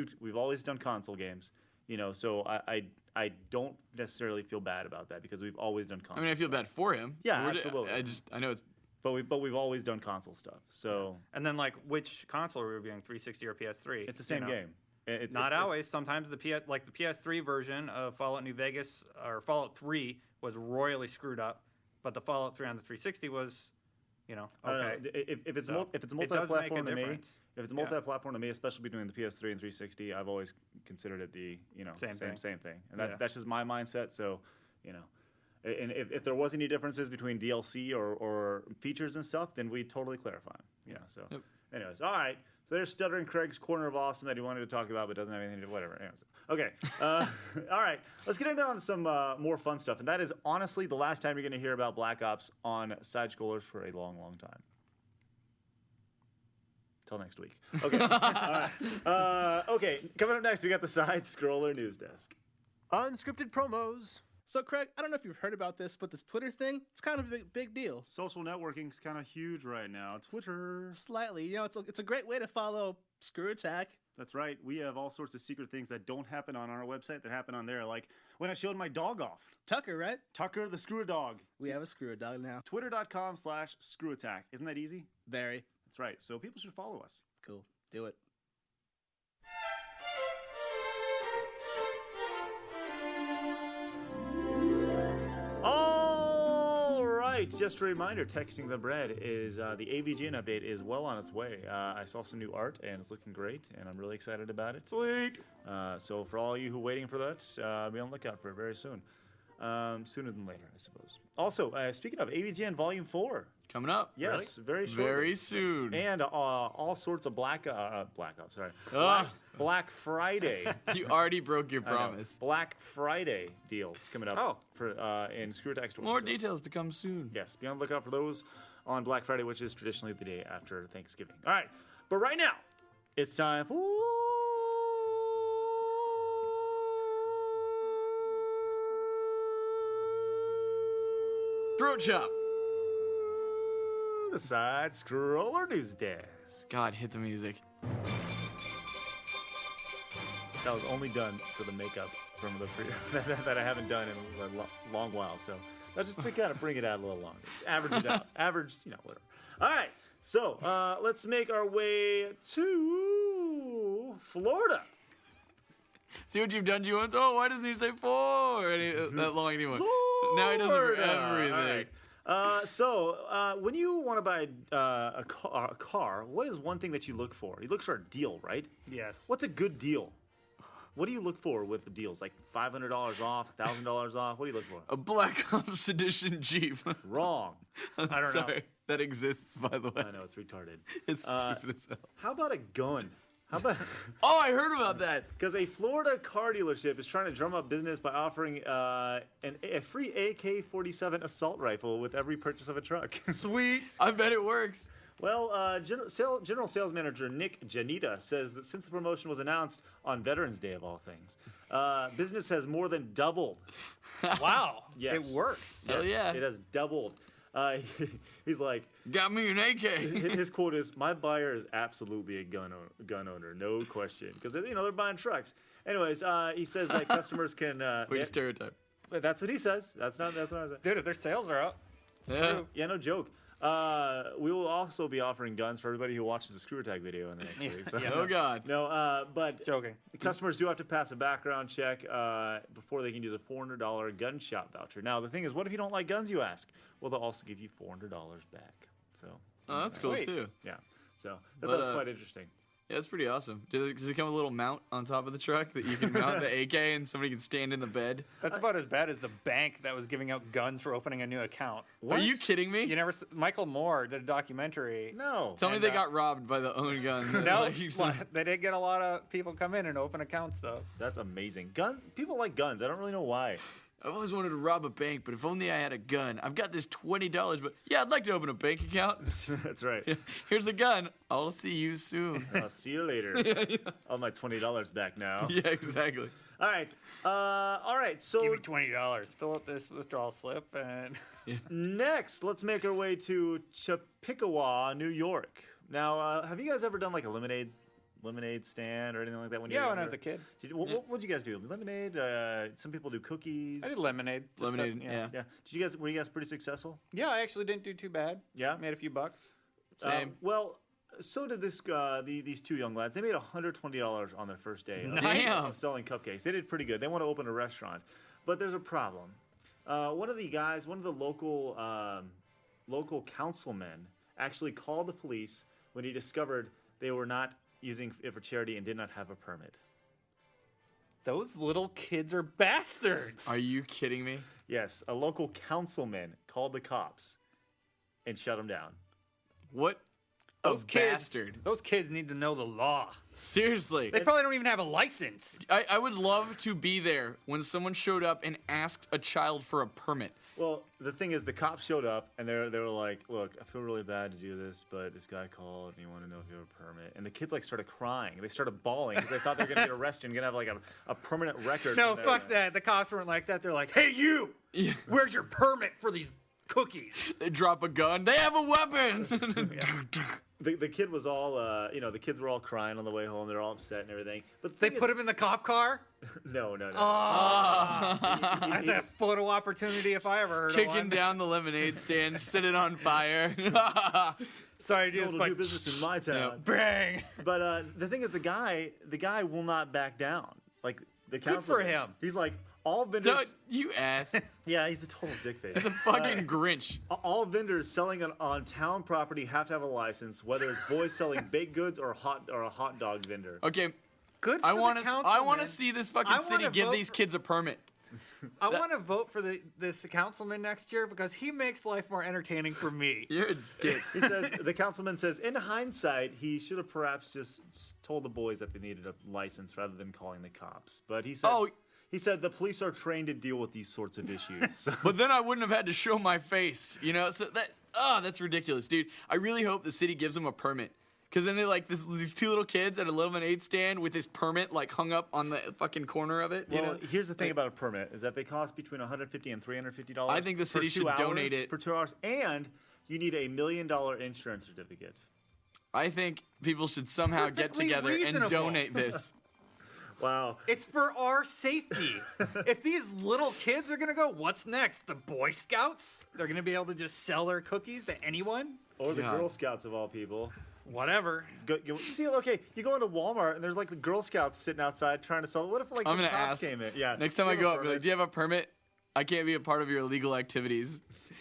done console games, you know. So I don't necessarily feel bad about that because we've always done console. I mean, I feel bad for him. Yeah, absolutely. I know it's. But we've always done console stuff. So. And then like which console are we reviewing, 360 or PS3? It's the same game. It's not always. Sometimes the PS3 version of Fallout New Vegas or Fallout 3 was royally screwed up, but the Fallout 3 on the 360 was, you know, okay. If it's multi-platform to me, multi-platform to me, especially between the PS3 and 360, I've always considered it the same thing, and that's just my mindset. So, you know, and if there was any differences between DLC or features and stuff, then we'd totally clarify them. Yeah. So, anyways, all right. So there's Stuttering Craig's corner of awesome that he wanted to talk about, but doesn't have anything to do. Whatever. Anyways. Okay. All right. Let's get into some more fun stuff, and that is honestly the last time you're going to hear about Black Ops on SideScrollers for a long, long time. Till next week. Okay. All right. Okay. Coming up next, we got the SideScroller news desk. Unscripted promos. So, Craig, I don't know if you've heard about this, but this Twitter thing, it's kind of a big deal. Social networking's kind of huge right now. Twitter. Slightly. You know, it's a great way to follow ScrewAttack. That's right. We have all sorts of secret things that don't happen on our website that happen on there. Like when I showed my dog off. Tucker, right? Tucker, the Screw-A-Dog. We have a Screw-A-Dog now. Twitter.com/ScrewAttack. Isn't that easy? Very. That's right. So people should follow us. Cool. Do it. Just a reminder, Texting the Bread is the AVGN update is well on its way. I saw some new art and it's looking great, and I'm really excited about it. Sweet. So for all you who are waiting for that, be on the lookout for it very soon. Sooner than later, I suppose. Also, speaking of AVGN Volume 4. Coming up. Yes, really? very shortly. Very soon. And all sorts of Black Ops, sorry. Black Friday. You already broke your promise. Black Friday deals coming up in ScrewAttack's stores. More details to come soon. Yes, be on the lookout for those. on Black Friday, which is traditionally the day after Thanksgiving. All right, but right now, it's time for Throat chop. the Side Scroller News Desk. God, hit the music. That was only done for the makeup from the that I haven't done in a long while. So that's just to kind of bring it out a little longer. Average it out. Average, whatever. All right. So let's make our way to Florida. See what you've done to you once? Oh, why doesn't he say four? That long anymore. Now he does it for everything. All right. When you want to buy a car, what is one thing that you look for? You look for a deal, right? Yes. What's a good deal? What do you look for with the deals? Like $500 off, $1,000 off? What do you look for? A BlackOps edition Jeep. Wrong. I don't know. That exists, by the way. I know, it's retarded. It's stupid as hell. How about a gun? How about... Oh, I heard about that. Because a Florida car dealership is trying to drum up business by offering a free AK-47 assault rifle with every purchase of a truck. Sweet. I bet it works. Well, General Sales Manager Nick Janita says that since the promotion was announced on Veterans Day, of all things, business has more than doubled. Wow. Yes. It works. Hell yeah. It has doubled. He's like, Got me an AK. his quote is, "My buyer is absolutely a gun owner, no question," because they're buying trucks. Anyways, he says that customers can. Wait, stereotype. That's what he says. That's what I said. Dude, if their sales are up. Yeah. Yeah, no joke. We will also be offering guns for everybody who watches the ScrewAttack video in the next week. So. Oh, God. No, but Joking. the customers do have to pass a background check before they can use a $400 gun shop voucher. Now, the thing is, what if you don't like guns, you ask? Well, they'll also give you $400 back. So. Oh, that's cool, too. Yeah. So that But, was quite interesting. Yeah, that's pretty awesome. Does it come with a little mount on top of the truck that you can mount the AK and somebody can stand in the bed? That's about as bad as the bank that was giving out guns for opening a new account. Are you kidding me? You never. Michael Moore did a documentary. No. Tell me they got robbed by the own gun. No, they did get a lot of people come in and open accounts though. That's amazing. People like guns. I don't really know why. I've always wanted to rob a bank, but if only I had a gun. I've got this $20, but yeah, I'd like to open a bank account. That's right. Here's a gun. I'll see you soon. I'll see you later. All my $20 back now. Yeah, exactly. All right. All right. So Give me $20. Fill out this withdrawal slip and. next, let's make our way to Chapikawa, New York. Now, have you guys ever done like a lemonade stand or anything like that when you were Yeah, when I younger? was a kid. What'd you guys do? Lemonade? Some people do cookies. I did lemonade. Lemonade, yeah. Yeah. Were you guys pretty successful? Yeah, I actually didn't do too bad. Yeah? Made a few bucks. Same. Well, so did these two young lads. They made $120 on their first day Damn. of selling cupcakes. They did pretty good. They want to open a restaurant, but there's a problem. One of the local councilmen actually called the police when he discovered they were not using it for charity and did not have a permit. Those little kids are bastards. Are you kidding me? Yes, a local councilman called the cops and shut them down. What Those a kids, bastard. Those kids need to know the law. Seriously. They probably don't even have a license. I would love to be there when someone showed up and asked a child for a permit. Well, the thing is, the cops showed up, and they were like, "Look, I feel really bad to do this, but this guy called, and he wanted to know if you have a permit." And the kids started crying. They started bawling because they thought they were gonna get arrested and gonna have a permanent record. No, from fuck their- that. The cops weren't like that. They're like, hey, you! Yeah. Where's your permit for these cookies? They drop a gun. They have a weapon. The kid was all, the kids were all crying on the way home. They're all upset and everything. But They put him in the cop car? No. That's a photo opportunity if I ever heard of Kicking one. down the lemonade stand, set it on fire. Sorry, dude. Don't do business in my town. Bang! But the thing is, the guy will not back down. Like the Good for councilman, him. He's like, all vendors. Don't, you ass. Yeah, he's a total dickface. He's a fucking Grinch. All vendors selling on town property have to have a license, whether it's boys selling baked goods or a hot dog vendor. Okay, Good for I want councilman. to see this I fucking city wanna give vote these for- kids a permit. I want to vote for this councilman next year because he makes life more entertaining for me. You're a dick. He says the councilman says, in hindsight, he should have perhaps just told the boys that they needed a license rather than calling the cops. But he said, he said the police are trained to deal with these sorts of issues. So- But then I wouldn't have had to show my face, you know. So that oh, that's ridiculous, dude. I really hope the city gives them a permit. Because then they're like these two little kids at a lemonade stand with this permit like hung up on the fucking corner of it. Well, you know? here's the thing about a permit is that they cost between $150 and $350. I think the city should donate it. For 2 hours, and you need a $1 million insurance certificate. I think people should somehow get Perfectly together and reasonable. donate this. Wow. It's for our safety. If these little kids are gonna go, what's next? The Boy Scouts? They're gonna be able to just sell their cookies to anyone? Or the God. Girl Scouts of all people. Whatever. See, okay, you go into Walmart and there's like the Girl Scouts sitting outside trying to sell. What if like I'm the gonna cops ask. came in? Yeah. Next time Do I you go have up, a be like, permit? do you have a permit? I can't be a part of your illegal activities.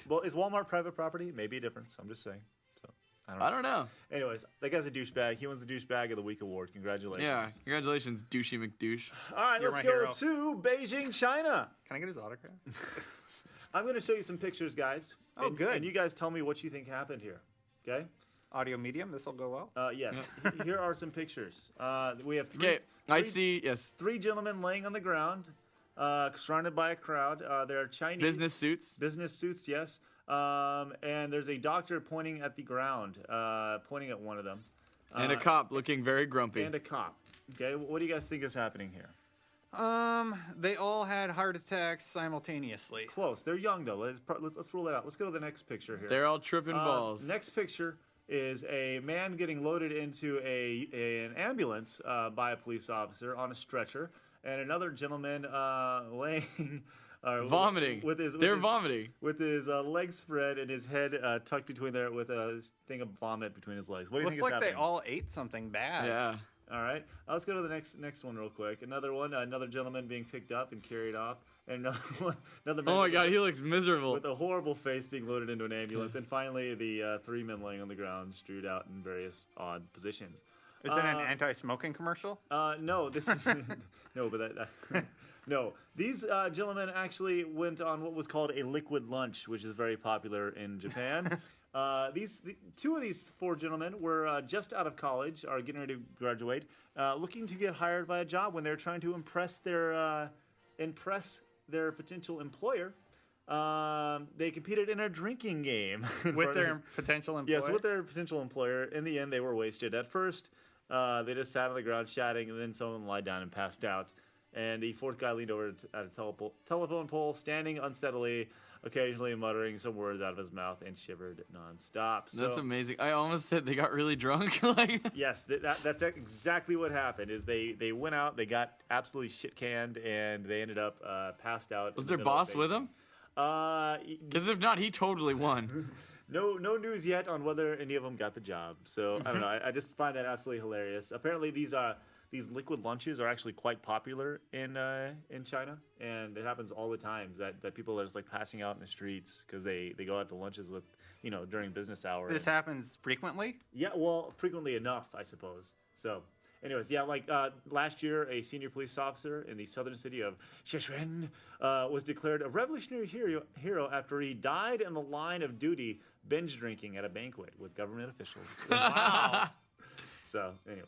Well, is Walmart private property? Maybe a difference. I'm just saying. So I don't know. Anyways, that guy's a douchebag. He wins the Douchebag of the Week award. Congratulations. Yeah, congratulations, douchey McDouche. All right, You're let's my go hero. to Beijing, China. Can I get his autograph? I'm going to show you some pictures, guys. Oh, good. And you guys tell me what you think happened here. Okay? Audio medium, this will go well. Yes. Here are some pictures. We have Okay, I see. Yes, three gentlemen laying on the ground, surrounded by a crowd. They're Chinese. business suits. Business suits, yes. And there's a doctor pointing at the ground, pointing at one of them. And a cop looking very grumpy. And a cop. Okay, what do you guys think is happening here? They all had heart attacks simultaneously. Close. They're young, though. Let's rule it out. Let's go to the next picture here. They're all tripping balls. Next picture is a man getting loaded into an ambulance by a police officer on a stretcher, and another gentleman laying... Vomiting. They're vomiting. With his legs spread and his head tucked between there with a thing of vomit between his legs. What do you Looks think like is they happening? all ate something bad. Yeah. All right. Let's go to the next one real quick. Another gentleman being picked up and carried off. And another one, another man Oh my God, he looks miserable. with a horrible face being loaded into an ambulance. And finally, the three men laying on the ground, strewed out in various odd positions. Is that an anti-smoking commercial? No, this is no, but no. These gentlemen actually went on what was called a liquid lunch, which is very popular in Japan. Two of these four gentlemen were just out of college, are getting ready to graduate, looking to get hired by a job when they're trying to impress their potential employer. They competed in a drinking game With their potential employer? Yes, with their potential employer. In the end, they were wasted. At first, they just sat on the ground chatting, and then someone lied down and passed out. And the fourth guy leaned over at a telephone pole, standing unsteadily, occasionally muttering some words out of his mouth, and shivered nonstop. That's amazing. I almost said they got really drunk. Like, Yes, that's exactly what happened. Is they went out, they got absolutely shit canned, and they ended up passed out. was in their the middle of boss with him? Basement. Because if not, he totally won. No news yet on whether any of them got the job. So I don't know. I just find that absolutely hilarious. Apparently, these liquid lunches are actually quite popular in China, and it happens all the time that people are just like passing out in the streets because they go out to lunches with during business hour. This happens frequently? Yeah, well, frequently enough, I suppose. So, anyways, yeah, like last year, a senior police officer in the southern city of Sichuan was declared a revolutionary hero after he died in the line of duty binge drinking at a banquet with government officials. Wow. So, anyways,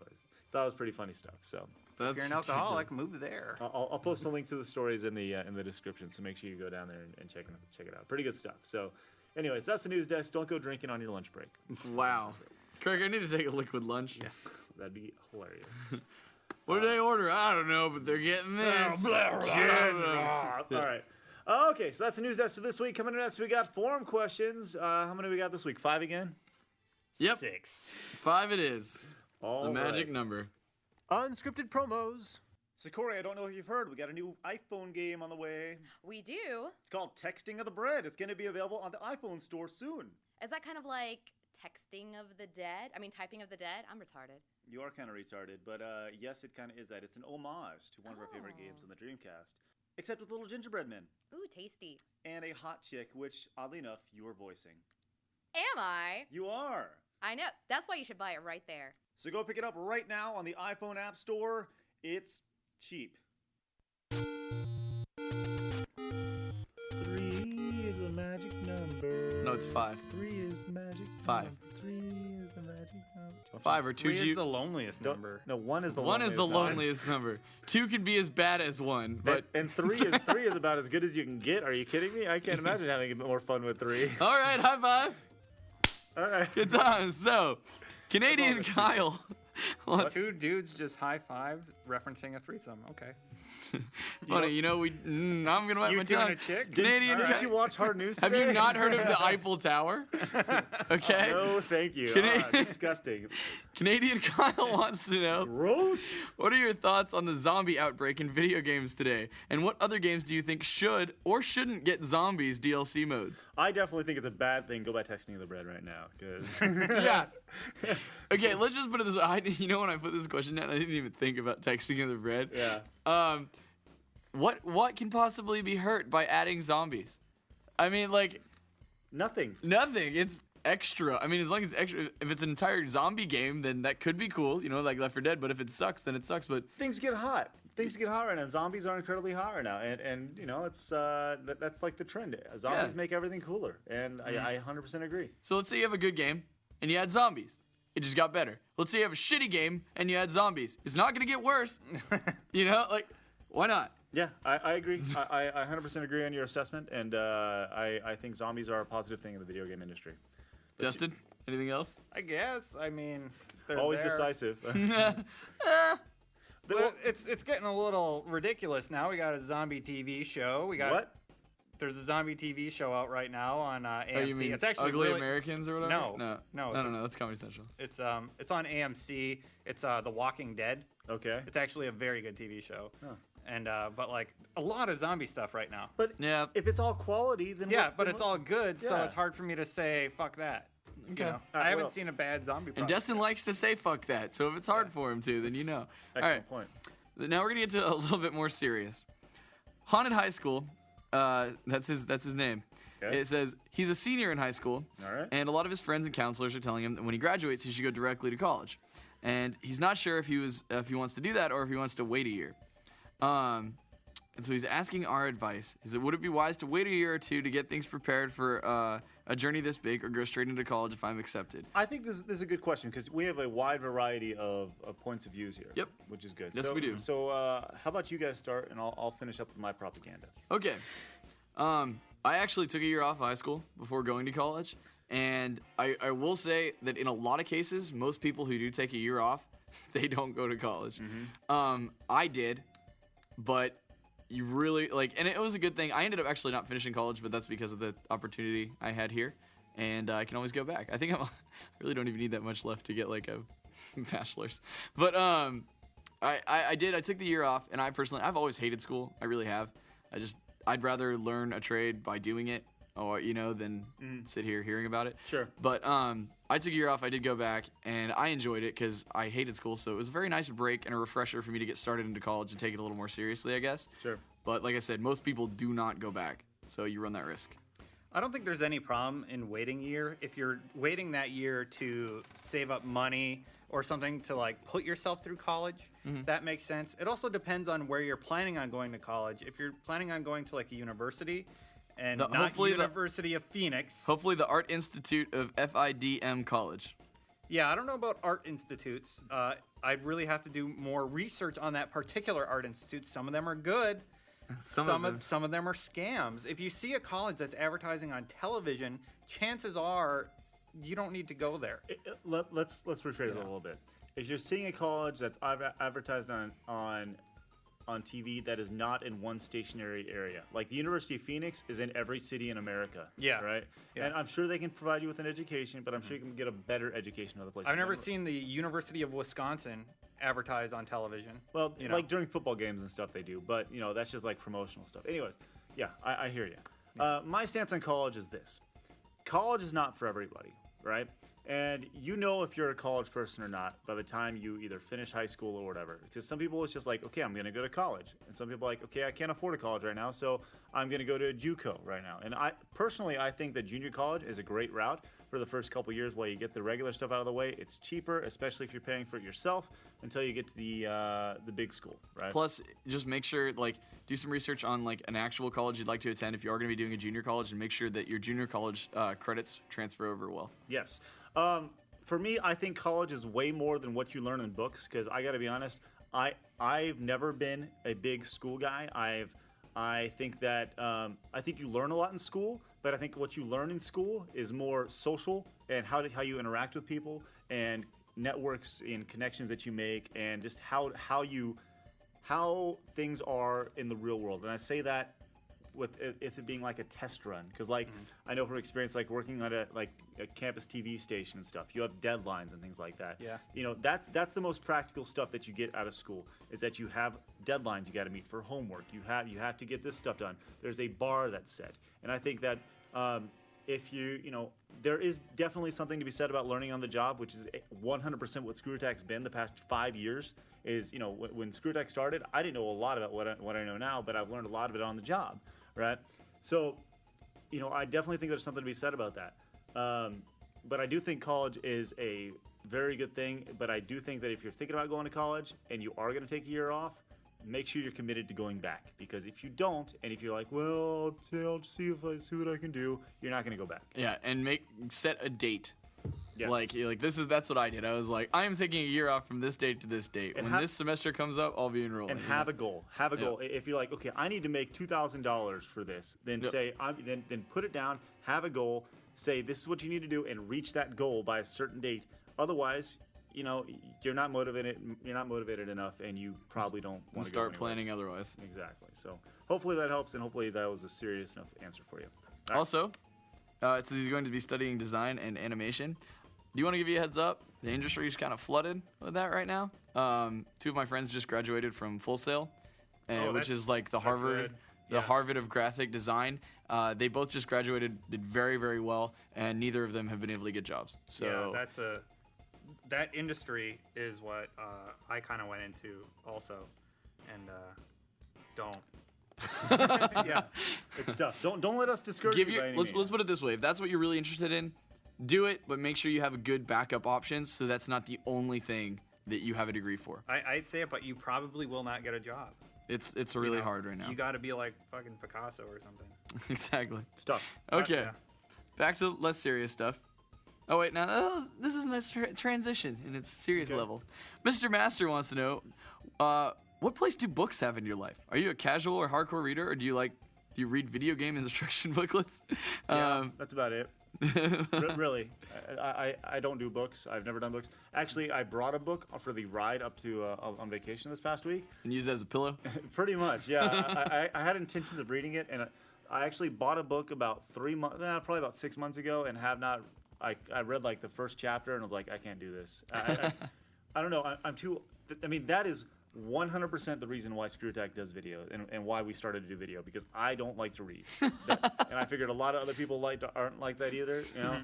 thought it was pretty funny stuff. So, That's If you're an alcoholic, move there. I'll post a link to the stories in the description, so make sure you go down there and check it out. Pretty good stuff. So, anyways, that's the news desk. Don't go drinking on your lunch break. Wow. Craig, I need to take a liquid lunch. Yeah, that'd be hilarious. What did they order? I don't know, but they're getting this. All right. Okay, so that's the news desk for this week. Coming up next, we got forum questions. How many we got this week? 5 again? Yep. 6. 5 it is. All The magic right. number. Unscripted promos. So, Corey, I don't know if you've heard, we got a new iPhone game on the way. We do. It's called Texting of the Bread. It's going to be available on the iPhone store soon. Is that kind of like texting of the dead? I mean, typing of the dead? I'm retarded. You are kind of retarded, but yes, it kind of is that. It's an homage to one of our favorite Oh. games on the Dreamcast, except with little gingerbread men Ooh, tasty. and a hot chick, which, oddly enough, you are voicing. Am I? You are. I know. That's why you should buy it right there. So go pick it up right now on the iPhone App Store. It's cheap. 3 is the magic number. No, it's 5. 3 is the magic 5. number. 3 is the magic number. 5 or 2 3 G. is the loneliest number. No, 1 is the 1 is the number. loneliest number. 2 can be as bad as 1, but And 3 is about as good as you can get. Are you kidding me? I can't imagine having more fun with 3. all right, high five. All right. Good times. So, Canadian Kyle wants. Two dudes just high-fived referencing a threesome. Okay. Funny, I'm gonna wet You my doing tongue. a chick? Canadian. Did you watch Hard News Have today? you not heard of the Eiffel Tower? Okay. No, thank you. Disgusting. Canadian Kyle wants to know. Gross. What are your thoughts on the zombie outbreak in video games today? And what other games do you think should or shouldn't get zombies DLC mode? I definitely think it's a bad thing. Go by texting the bread right now, because Yeah. Okay, let's just put it this way. When I put this question down, I didn't even think about texting in the bread. yeah. What can possibly be hurt by adding zombies? I mean, like, Nothing. nothing. It's extra. I mean, as long as it's extra. If it's an entire zombie game, then that could be cool, like Left 4 Dead. But if it sucks, then it sucks. But Things get hot. Things get hot right now. Zombies are incredibly hot right now, and it's that's like the trend. Zombies make everything cooler, and I 100% agree. so let's say you have a good game and you add zombies. It just got better. Let's say you have a shitty game and you add zombies. It's not gonna get worse. Why not? Yeah, I agree. I 100% agree on your assessment, and I think zombies are a positive thing in the video game industry. Dustin, anything else? I guess. I mean, they're Always there. decisive. Well, it's getting a little ridiculous now. We got a zombie TV show. What? There's a zombie TV show out right now on AMC. Oh, you mean it's actually Ugly really, Americans or whatever? No. No. That's Comedy Central. It's on AMC. It's The Walking Dead. Okay. It's actually a very good TV show. Oh. And but like a lot of zombie stuff right now. But Yeah. if it's all quality, then Yeah, what's but the it's mo- all good, so Yeah. it's hard for me to say fuck that. Okay. All right, I what haven't else? seen a bad zombie. And product. Destin likes to say fuck that, so if it's hard for him to, then you know. All Excellent right. point. Now we're gonna get to a little bit more serious. Haunted High School. That's his name. Okay. It says he's a senior in high school, All right. and a lot of his friends and counselors are telling him that when he graduates, he should go directly to college, and he's not sure if he wants to do that or if he wants to wait a year. And so he's asking our advice. He said, would it be wise to wait a year or two to get things prepared for a journey this big, or go straight into college if I'm accepted? I think this is a good question because we have a wide variety of points of views here. Yep. Which is good. Yes, we do. So how about you guys start, and I'll finish up with my propaganda. Okay. I actually took a year off high school before going to college, and I will say that in a lot of cases, most people who do take a year off, they don't go to college. I did, but you really and it was a good thing. I ended up actually not finishing college, but that's because of the opportunity I had here, and I can always go back. I think I really don't even need that much left to get like a bachelor's, but I did. I took the year off, and I've always hated school. I really have. I'd rather learn a trade by doing it, or than sit here hearing about it. Sure. But I took a year off. I did go back, and I enjoyed it because I hated school. So it was a very nice break and a refresher for me to get started into college and take it a little more seriously, I guess. Sure. But like I said, most people do not go back, so you run that risk. I don't think there's any problem in waiting a year. If you're waiting that year to save up money or something to put yourself through college, that makes sense. It also depends on where you're planning on going to college. If you're planning on going to a university and not University of Phoenix. Hopefully the Art Institute of FIDM College. Yeah, I don't know about art institutes. I'd really have to do more research on that particular art institute. Some of them are good. Some of them are scams. If you see a college that's advertising on television, chances are you don't need to go there. Let's rephrase it a little bit. If you're seeing a college that's advertised on TV that is not in one stationary area, like the University of Phoenix is in every city in America. Yeah. Right. Yeah. And I'm sure they can provide you with an education, but I'm sure you can get a better education other places. I've never seen the University of Wisconsin advertised on television. Well, like during football games and stuff they do, but that's just like promotional stuff. Anyways, yeah, I hear you. My stance on college is this: college is not for everybody, right? And if you're a college person or not by the time you either finish high school or whatever. Because some people it's just like, okay, I'm going to go to college. And some people are like, okay, I can't afford a college right now, so I'm going to go to a JUCO right now. And I think that junior college is a great route for the first couple years while you get the regular stuff out of the way. It's cheaper, especially if you're paying for it yourself, until you get to the big school, right? Plus, just make sure, do some research on, an actual college you'd like to attend if you are going to be doing a junior college, and make sure that your junior college credits transfer over well. Yes. For me, I think college is way more than what you learn in books, because I got to be honest, I've never been a big school guy. I think that I think you learn a lot in school, but but I think what you learn in school is more social and how you interact with people and networks and connections that you make and just how things are in the real world. And I say that with it being like a test run, because like I know from experience, like working on a campus TV station and stuff, you have deadlines and things like that. Yeah. You know, that's the most practical stuff that you get out of school, is that you have deadlines you got to meet for homework. You have to get this stuff done. There's a bar that's set, and I think that if you know, there is definitely something to be said about learning on the job, which is 100% what ScrewAttack's been the past 5 years. Is, you know, when ScrewAttack started, I didn't know a lot about what I know now, but I've learned a lot of it on the job. Right, so, you know, I definitely think there's something to be said about that. But I do think college is a very good thing. But I do think that if you're thinking about going to college and you are going to take a year off, make sure you're committed to going back. Because if you don't, and if you're like, well, I'll see what I can do, you're not going to go back. Yeah, and set a date. Yes. Like that's what I did. I was like, I am taking a year off from this date to this date. And when this semester comes up, I'll be enrolling. And have a goal. Have a goal. If you're like, okay, I need to make $2,000 for this, then say, then put it down. Have a goal. Say this is what you need to do, and reach that goal by a certain date. Otherwise, you know, you're not motivated. You're not motivated enough, and you probably don't want to start planning otherwise. Exactly. So hopefully that helps, and hopefully that was a serious enough answer for you. All right. Also, it says he's going to be studying design and animation. Do you want to give you a heads up? The industry is kind of flooded with that right now. 2 of my friends just graduated from Full Sail, which is like the Harvard, Harvard of graphic design. They both just graduated, did very, very well, and neither of them have been able to get jobs. So yeah, that industry is what I kind of went into also, and don't. Yeah, it's tough. Don't let us discourage you by any means. Let's put it this way: if that's what you're really interested in, do it, but make sure you have a good backup options, so that's not the only thing that you have a degree for. I'd say it, but you probably will not get a job. It's really hard right now. You got to be like fucking Picasso or something. Exactly. It's tough. Okay, back to less serious stuff. Oh wait, now this is a nice transition in its serious level. Mr. Master wants to know, what place do books have in your life? Are you a casual or hardcore reader, or do you read video game instruction booklets? Yeah, that's about it. Really, I don't do books. I've never done books. Actually, I brought a book for the ride up to on vacation this past week. And used it as a pillow? Pretty much, yeah. I had intentions of reading it, and I actually bought a book about probably about 6 months ago, and have not. I read like the first chapter, and I was like, I can't do this. I don't know. I'm too. I mean, that is 100% the reason why ScrewAttack does video and why we started to do video, because I don't like to read. And I figured a lot of other people aren't like that either. You know,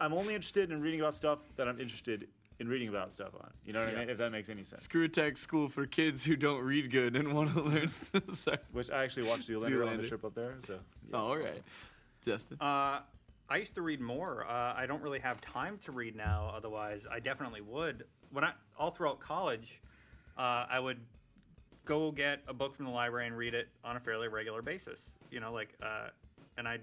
I'm only interested in reading about stuff that I'm interested in reading about stuff on. You know what I mean? If that makes any sense. ScrewAttack school for kids who don't read good and want to learn stuff. Which I actually watched Zoolander on the trip up there. So. Yeah, all right. Justin. I used to read more. I don't really have time to read now. Otherwise, I definitely would. All throughout college, I would go get a book from the library and read it on a fairly regular basis. You know, and I'd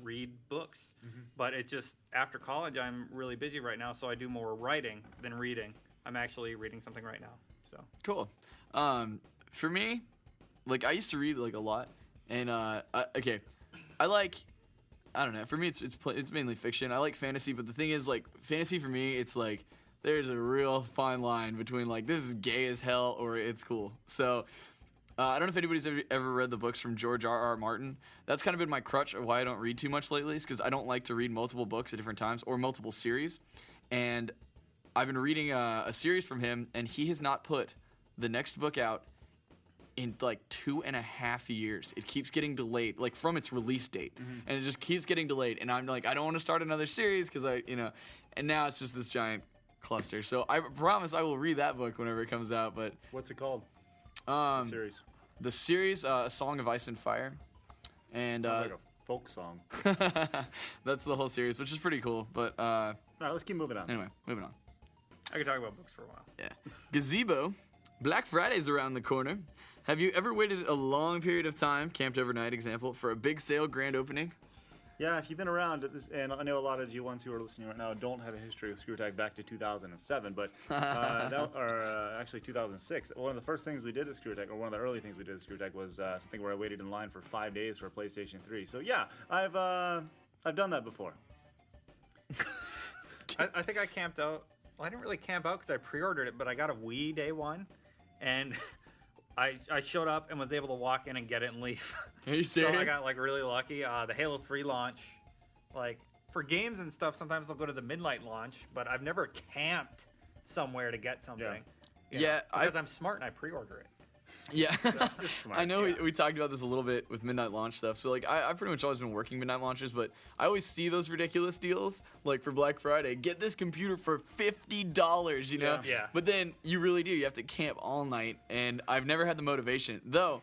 read books. Mm-hmm. But it just, after college, I'm really busy right now, so I do more writing than reading. I'm actually reading something right now. So cool. For me, I used to read a lot, and I don't know. For me, it's mainly fiction. I like fantasy, but the thing is, fantasy for me, it's there's a real fine line between this is gay as hell or it's cool. So I don't know if anybody's ever read the books from George R.R. Martin. That's kind of been my crutch of why I don't read too much lately, is because I don't like to read multiple books at different times or multiple series. And I've been reading a series from him, and he has not put the next book out in 2.5 years. It keeps getting delayed, from its release date, and it just keeps getting delayed. And I'm I don't want to start another series because and now it's just this giant cluster. So I promise I will read that book whenever it comes out. But what's it called? Series. The series, A Song of Ice and Fire, and sounds like a folk song. That's the whole series, which is pretty cool. But all right, let's keep moving on. Anyway, moving on. I could talk about books for a while. Yeah. Gazebo. Black Friday's around the corner. Have you ever waited a long period of time, camped overnight example, for a big sale grand opening? Yeah, if you've been around, and I know a lot of G1s who are listening right now don't have a history of ScrewAttack back to 2007, but actually 2006. One of the first things we did at ScrewAttack, or one of the early things we did at ScrewAttack, was something where I waited in line for 5 days for a PlayStation 3. So yeah, I've done that before. I think I camped out. Well, I didn't really camp out because I pre-ordered it, but I got a Wii day one, and I showed up and was able to walk in and get it and leave. Are you serious? So I got like really lucky. The Halo 3 launch, like for games and stuff, sometimes they'll go to the midnight launch, but I've never camped somewhere to get something. Yeah. You know, because I'm smart and I pre-order it. Yeah, smart, I know yeah. we talked about this a little bit with midnight launch stuff. So like I've pretty much always been working midnight launches, but I always see those ridiculous deals like for Black Friday. Get this computer for $50, you know? Yeah. But then you really do. You have to camp all night, and I've never had the motivation. Though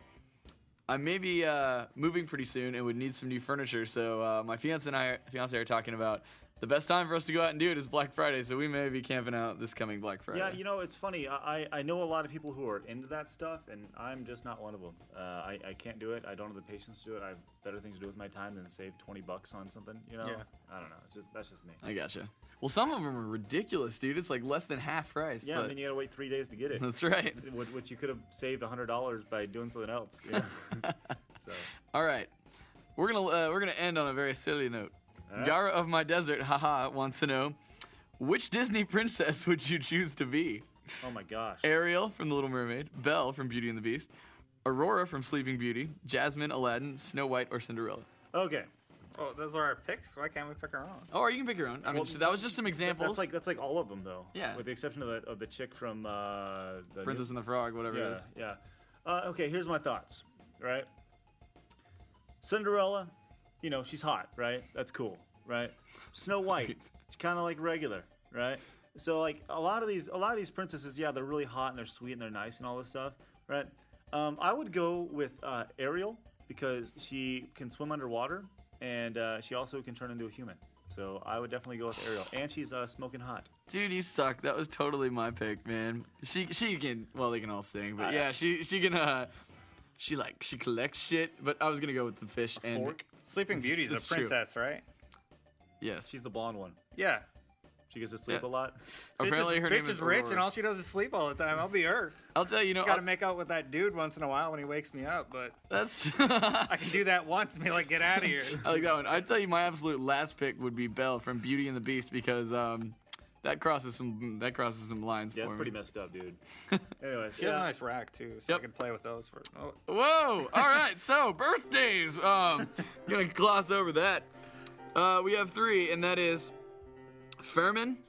I may be moving pretty soon and would need some new furniture. So my fiance are talking about the best time for us to go out and do it is Black Friday. So we may be camping out this coming Black Friday. Yeah, you know, it's funny. I know a lot of people who are into that stuff, and I'm just not one of them. I can't do it. I don't have the patience to do it. I have better things to do with my time than save $20 on something, you know? Yeah. I don't know. That's just me. I gotcha. Well, some of them are ridiculous, dude. It's like less than half price. Yeah, but and then you gotta wait 3 days to get it. that's right. Which you could have saved $100 by doing something else. You know? So. All right, we're gonna end on a very silly note. Right. Gara of my desert, haha, wants to know, which Disney princess would you choose to be? Oh my gosh. Ariel from The Little Mermaid, Belle from Beauty and the Beast, Aurora from Sleeping Beauty, Jasmine, Aladdin, Snow White, or Cinderella? Okay. Oh, those are our picks. Why can't we pick our own? Oh, or you can pick your own. I mean, Well, so that was just some examples. That's like all of them though. Yeah. With the exception of the chick from the Princess and the Frog, whatever it is. Yeah. Okay, here's my thoughts. Right. Cinderella, you know, she's hot, right? That's cool, right? Snow White, she's kind of like regular, right? So like a lot of these princesses, yeah, they're really hot and they're sweet and they're nice and all this stuff, right? I would go with Ariel because she can swim underwater and she also can turn into a human. So I would definitely go with Ariel, and she's smoking hot. Dude, you suck. That was totally my pick, man. She can. Well, they can all sing, but yeah, she can. She collects shit, but I was gonna go with the fish and Fork? Sleeping Beauty's That's a princess, right? yes. She's the blonde one. Yeah. She gets to sleep Yeah. a lot. Apparently her name bitch is is rich, Aurora. and all she does is sleep all the time. I'll be her. I'll tell you, Got to make out with that dude once in a while when he wakes me up, but that's. I can do that once and be like, get out of here. I like that one. I'd tell you my absolute last pick would be Belle from Beauty and the Beast because that crosses some lines Yeah, for it's pretty me. messed up, dude. Anyways, She has a nice rack, too, so Yep. I can play with those. Oh. Whoa! All right, so birthdays. Gonna gloss over that. We have 3, and that is Furman.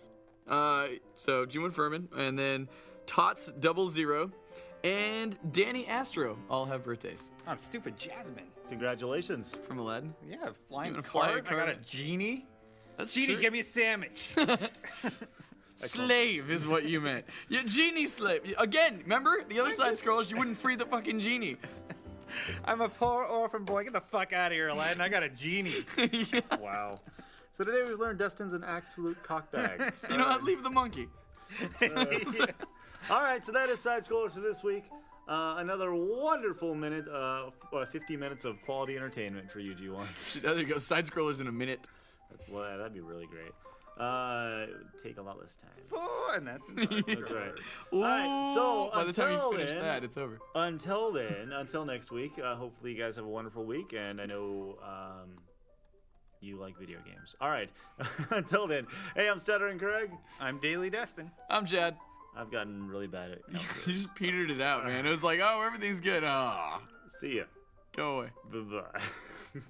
So G1 Furman, and then Tots 00, and Danny Astro all have birthdays. I'm stupid Jasmine. Congratulations. From Aladdin. Yeah, flying wanna fly a cart. I got a cart? genie. That's Genie, true. give me a sandwich. Slave is what you meant. Yeah, genie slave. Again, remember the other side scrollers? You wouldn't free the fucking genie. I'm a poor orphan boy. Get the fuck out of here, Aladdin. I got a genie. Yeah. Wow. So today we learned Destin's an absolute cockbag. You know what? Leave the monkey. All right, so that is SideScrollers for this week. Another wonderful minute, 50 minutes of quality entertainment for you G1s. There you go. Side scrollers in a minute. Well, that'd be really great. Take a lot less time. Four, and that's That's right. Ooh, All right, so by the time until you finish then- that, it's over. Until next week, hopefully you guys have a wonderful week, and I know you like video games. All right, until then, hey, I'm Stuttering Craig. I'm Daily Destin. I'm Chad. I've gotten really bad at You just petered it out, man. It was like, oh, everything's good. Ah, See ya. go away. Bye-bye.